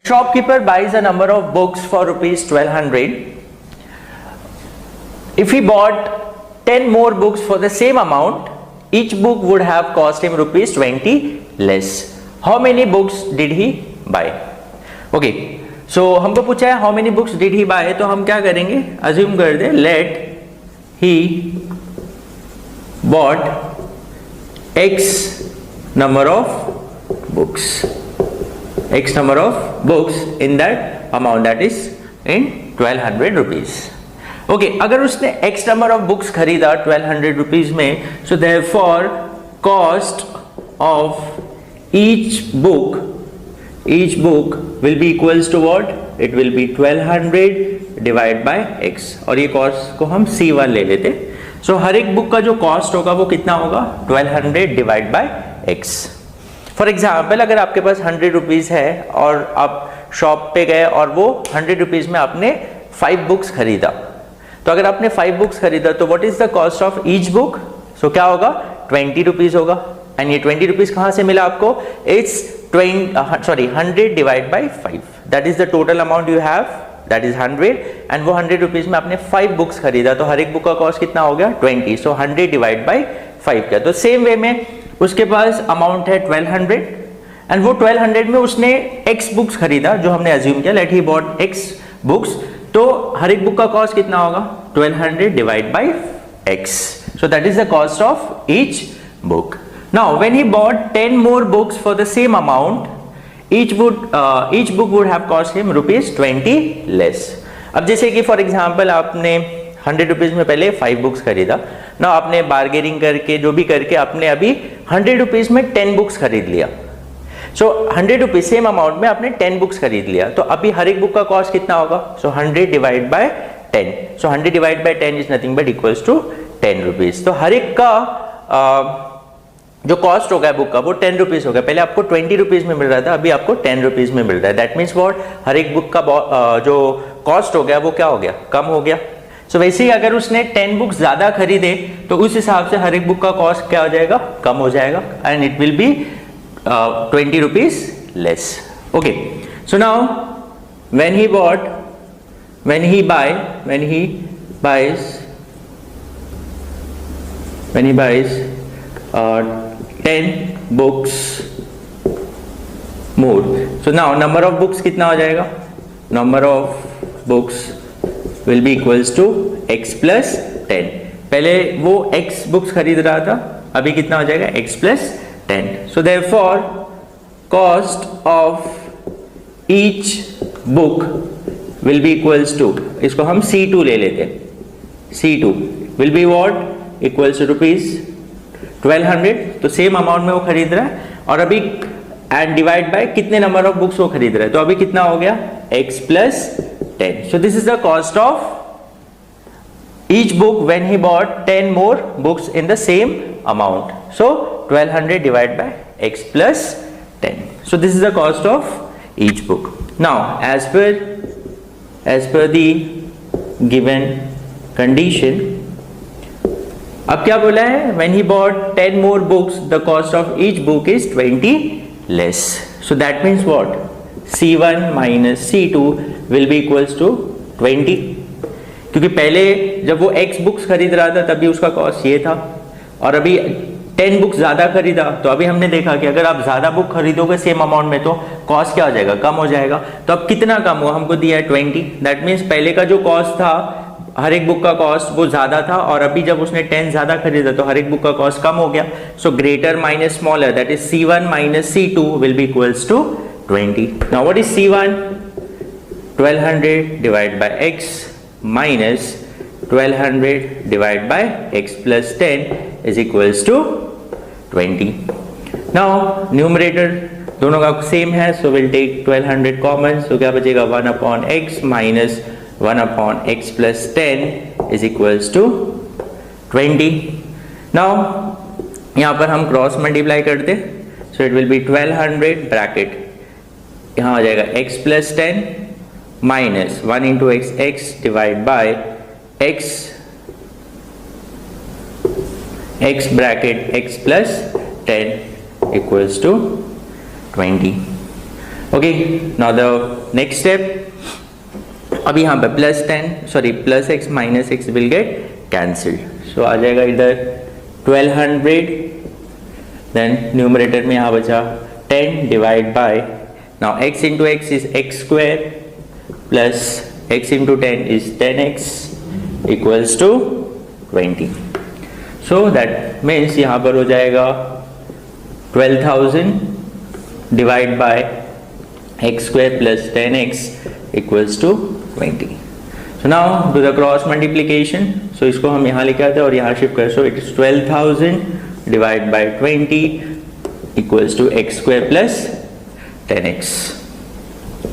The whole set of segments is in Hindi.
Shopkeeper buys a number of books for rupees 1200. If he bought 10 more books for the same amount, each book would have cost him rupees 20 less. How many books did he buy? Okay, so हमको पूछा है how many books did he buy, तो हम क्या करेंगे, assume कर दे let he bought x number of books. X number of books in that amount, that is in 1200 rupees. Okay, अगर उसने X number of books खरीदा 1200 rupees में, so therefore cost of each book will be equals to what? It will be 1200 divided by X. और ये cost को हम C1 ले लेते. So हर एक बुक का जो cost होगा वो कितना होगा? 1200 divided by X. For example अगर आपके पास 100 रुपीज़ है और आप शॉप पे गए और वो 100 रुपीज़ में आपने 5 बुक्स खरीदा, तो अगर आपने 5 बुक्स खरीदा तो what is the cost of each book? So क्या होगा? 20 रुपीज़ होगा. एंड ये 20 रुपीज़ कहाँ से मिला आपको? It's 100 divide by 5. That is the total amount you have, that is 100. And वो 100 रुपीज़ में आपने 5 बुक्स खरीदा, तो हर एक बुक का कॉस्ट कितना हो गया? 20. सो 100 डिवाइड बाई 5 का. तो सेम वे में उसके पास अमाउंट है 1200 एंड वो 1200 में उसने x बुक्स खरीदा, जो हमने अज्यूम किया let he bought x books, तो हर एक बुक का कॉस्ट कितना होगा? 1200 divide by x. So that is the cost of each book. Now when he bought 10 more books for the same amount, each book would have cost him rupees 20 less. अब जैसे कि फॉर एग्जाम्पल आपने 100 रुपीज़ में पहले 5 बुक्स खरीदा ना, आपने बार्गेनिंग करके जो भी करके आपने अभी 100 रुपीज़ में 10 बुक्स खरीद लिया. सो 100 रुपीज़ सेम अमाउंट में आपने 10 बुक्स खरीद लिया, तो अभी हर एक बुक का कॉस्ट कितना होगा? So 100 divide by 10. So 100 divide by 10 is nothing but equals to 10 rupees. तो हर एक का जो कॉस्ट हो गया बुक का वो 10 रुपीज़ हो गया. पहले आपको 20 रुपीज़ में मिल रहा था, अभी आपको 10 रुपीज़ में मिल रहा है. That means what? हर एक बुक का जो कॉस्ट हो गया वो क्या हो गया? कम हो गया. सो वैसे ही अगर उसने 10 बुक्स ज्यादा खरीदे तो उस हिसाब से हर एक बुक का कॉस्ट क्या हो जाएगा? कम हो जाएगा. And it will be 20 rupees less. Okay, so now when he buys 10 books more. So now number of books कितना हो जाएगा? Number of books will be equals to x plus 10. पहले वो x बुक्स खरीद रहा था, अभी कितना हो जाएगा? x plus 10. So therefore cost of each book will be equals to, इसको हम C2 ले लेते हैं. C2 will be what? Equals to rupees 1200. तो सेम अमाउंट में वो खरीद रहा है और अभी एंड डिवाइड बाय कितने नंबर ऑफ बुक्स वो खरीद रहा है, तो अभी कितना हो गया? x plus 10. So this is the cost of each book when he bought 10 more books in the same amount. So 1200 divided by x plus 10. So this is the cost of each book. Now as per the given condition, अब क्या बोला है? when he bought 10 more books the cost of each book is 20 less. So that means what? C1 minus C2 will be equals to 20. क्योंकि पहले जब वो X बुक्स खरीद रहा था तभी उसका कॉस्ट ये था, और अभी 10 बुक्स ज़्यादा खरीदा, तो अभी हमने देखा कि अगर आप ज़्यादा बुक खरीदोगे सेम अमाउंट में तो कॉस्ट क्या हो जाएगा? कम हो जाएगा. तो अब कितना कम हुआ? हमको दिया है 20. दैट मीन्स पहले का जो कॉस्ट था हर एक बुक का कॉस्ट वो ज़्यादा था, और अभी जब उसने 10 ज़्यादा खरीदा तो हर एक बुक का कॉस्ट कम हो गया. So greater minus smaller, that is C1 minus C2 will be equals to 20. Now what is C1? 1200 divided by x minus 1200 divided by x plus 10 is equals to 20. Now numerator दोनों का सेम है, so we'll take 1200 common. So क्या बचेगा? 1 upon x minus 1 upon x plus 10 is equals to 20. Now यहाँ पर हम क्रॉस मल्टीप्लाई करते, so it will be 1200 bracket यहाँ हो जाएगा x plus 10 minus 1 into x divide by x bracket x plus 10 equals to 20. Okay, now the next step, अब यहाँ पे plus x minus x will get cancelled, so आ जाएगा इधर 1200, देन न्यूमरेटर में यहाँ बचा 10 divide by, now x into x is x square plus x into 10 is 10x equals to 20, so that means यहाँ पर हो जाएगा 12,000 divide by x square plus 10x equals to 20. So now do the cross multiplication. So इसको हम यहाँ लेके आते हैं और यहाँ शिफ्ट करें. So it is 12,000 divided by 20 equals to x square plus 10x.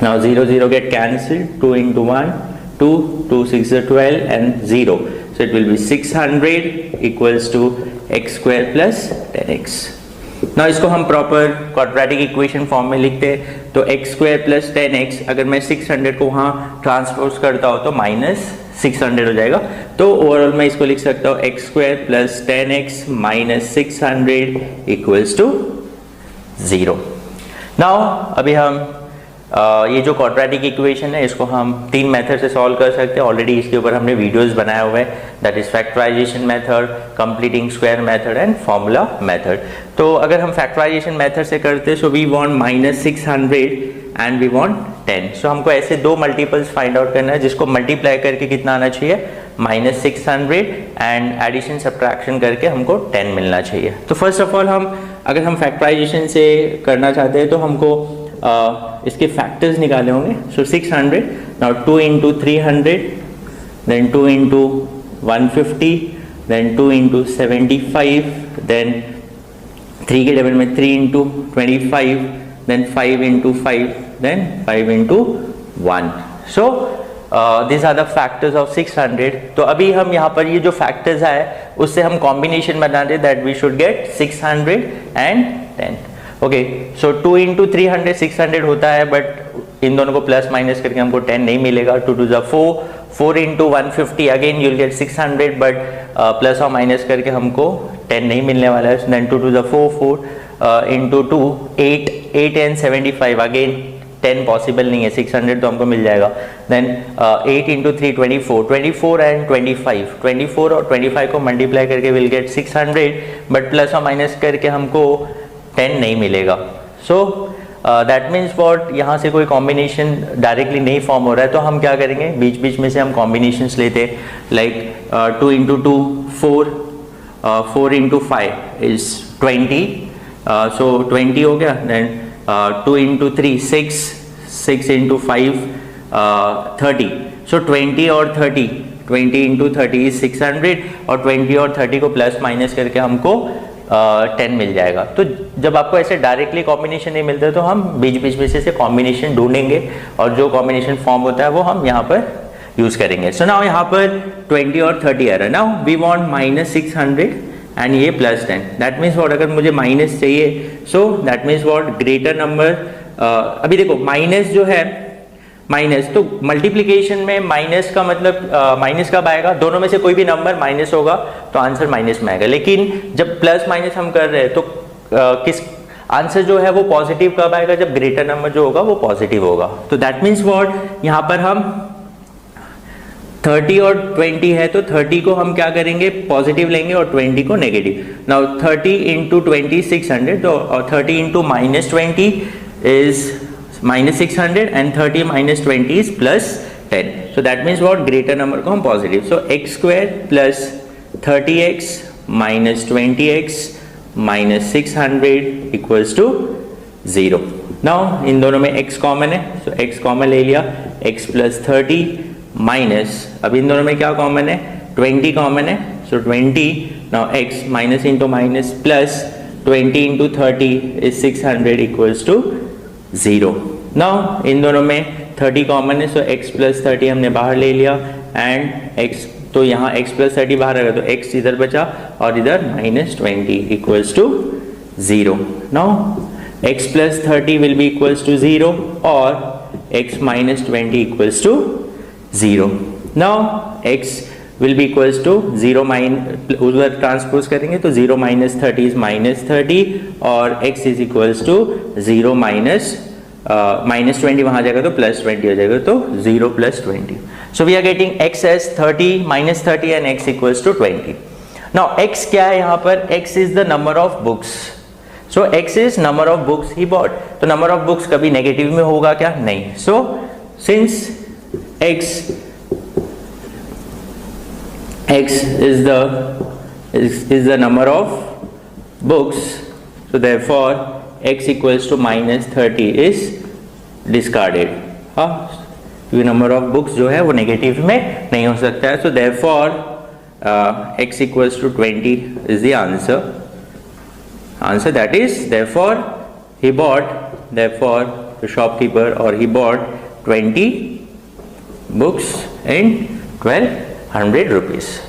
Now 0 0 get cancelled. 2 into 1 2, 2 6 is 12 and 0. So it will be 600 equals to x square plus 10x. ना इसको हम प्रॉपर क्वाड्रेटिक इक्वेशन फॉर्म में लिखते हैं, तो x स्क्वायर प्लस 10x, अगर मैं 600 को वहाँ ट्रांसपोज करता हूँ तो माइनस 600 हो जाएगा, तो ओवरऑल मैं इसको लिख सकता हूँ x square plus 10x minus 600 equals to 0. Now अभी हम ये जो क्वाड्रेटिक इक्वेशन है इसको हम 3 मेथड से सॉल्व कर सकते हैं. ऑलरेडी इसके ऊपर हमने वीडियोस बनाए हुए हैं, that is factorization method, completing square method and formula method. तो अगर हम फैक्टराइजेशन मेथड से करते हैं, so we want minus 600 and we want 10. So हमको ऐसे दो मल्टीपल्स फाइंड आउट करना है जिसको मल्टीप्लाई करके कितना आना चाहिए, माइनस 600, एंड एडिशन सब्ट्रैक्शन करके हमको 10 मिलना चाहिए. तो फर्स्ट ऑफ ऑल हम अगर हम फैक्टराइजेशन से करना चाहते हैं तो हमको इसके फैक्टर्स निकाले होंगे. So 600, now 2 into 300, then 2 into 150, then 2 into 75, then 3 के टेबल में 3 into 25, then 5 into 5, then 5 into 1. So this are the factors of 600. तो अभी हम यहाँ पर ये जो फैक्टर्स आए उससे हम कॉम्बिनेशन बना दे, that we should get 600 and 10. Okay, so 2 into 300 600 होता है, बट इन दोनों को प्लस माइनस करके हमको 10 नहीं मिलेगा. 2 two 4, 4 into 150, again you'll get 600, but plus और माइनस करके हमको 10 नहीं मिलने वाला है. Then 2 two 4, 4 into 2 8, 8 and 75, again 10 possible नहीं है, 600 तो हमको मिल जाएगा. देन 8 इंटू 3 24, 24 एंड 25, 24 और 25 को मल्टीप्लाई करके विल गेट 600, बट प्लस और माइनस करके हमको 10 नहीं मिलेगा. सो दैट मीन्स वॉट, यहाँ से कोई कॉम्बिनेशन डायरेक्टली नहीं फॉर्म हो रहा है, तो हम क्या करेंगे, बीच बीच में से हम कॉम्बिनेशंस लेते हैं. लाइक 2 इंटू 2 4, 4 इंटू 5 इज 20, सो 20 हो गया. देन 2 इंटू 3 6, 6 इंटू 5 30, सो 20 और 30, 20 इंटू 30 इज 600, और 20 और 30 को प्लस माइनस करके हमको 10 मिल जाएगा. तो जब आपको ऐसे डायरेक्टली कॉम्बिनेशन नहीं मिलता तो हम बीच बीच में से कॉम्बिनेशन ढूंढेंगे, और जो कॉम्बिनेशन फॉर्म होता है वो हम यहाँ पर यूज करेंगे. सो नाउ यहाँ पर 20 और 30 आ रहा है. Now we want minus 600 and ये प्लस 10. दैट मीन्स व्हाट, अगर मुझे माइनस चाहिए, so that means what, greater number. अभी देखो माइनस जो है, माइनस तो मल्टीप्लीकेशन में माइनस का मतलब माइनस कब आएगा, दोनों में से कोई भी नंबर माइनस होगा तो आंसर माइनस में आएगा. लेकिन जब प्लस माइनस हम कर रहे हैं तो किस आंसर जो है वो पॉजिटिव कब आएगा, जब ग्रेटर नंबर जो होगा वो पॉजिटिव होगा. तो दैट मीन्स व्हाट, यहाँ पर हम 30 और 20 है तो 30 को हम क्या करेंगे, पॉजिटिव लेंगे, और 20 को नेगेटिव. नाउ 30 इंटू 20 600, तो और 30 into minus 20 is minus 600 and 30 minus 20 is plus 10. So that means what, greater number को हम positive. So x square plus 30x minus 20x minus 600 equals to 0. Now इन दोनों में x कॉमन है, so x कॉमन ले लिया, x plus 30 minus, अब इन दोनों में क्या कॉमन है, 20 कॉमन है, so 20. Now x minus into minus plus 20 into 30 is 600 equals to 0. Now in दोनों में 30 कॉमन है, सो x प्लस 30 हमने बाहर ले लिया, एंड x, तो यहाँ x प्लस 30 बाहर आ गया तो x इधर बचा, और इधर minus 20 equals to 0. Now x plus 30 will be equals to 0 और x minus 20 equals to 0. Now x will be equals to 0 उधर ट्रांसपोज करेंगे तो 0 माइनस 30 इज माइनस 30, और x is equals to 0 minus -20 वहाँ जाएगा तो +20 हो जाएगा, तो 0 + 20. So we are getting x as 30 - 30 and x equals to 20. Now x क्या है यहाँ पर? x is the number of books. So x is number of books he bought. तो number of books कभी नेगेटिव में होगा क्या? नहीं. So since x is the number of books, so therefore x equals to -30 is discarded. हाँ, क्योंकि नंबर ऑफ बुक्स जो है वो नेगेटिव में नहीं हो सकता है. So therefore x equals to 20 is the answer. That is, therefore the shopkeeper or he bought 20 books in 1200 rupees.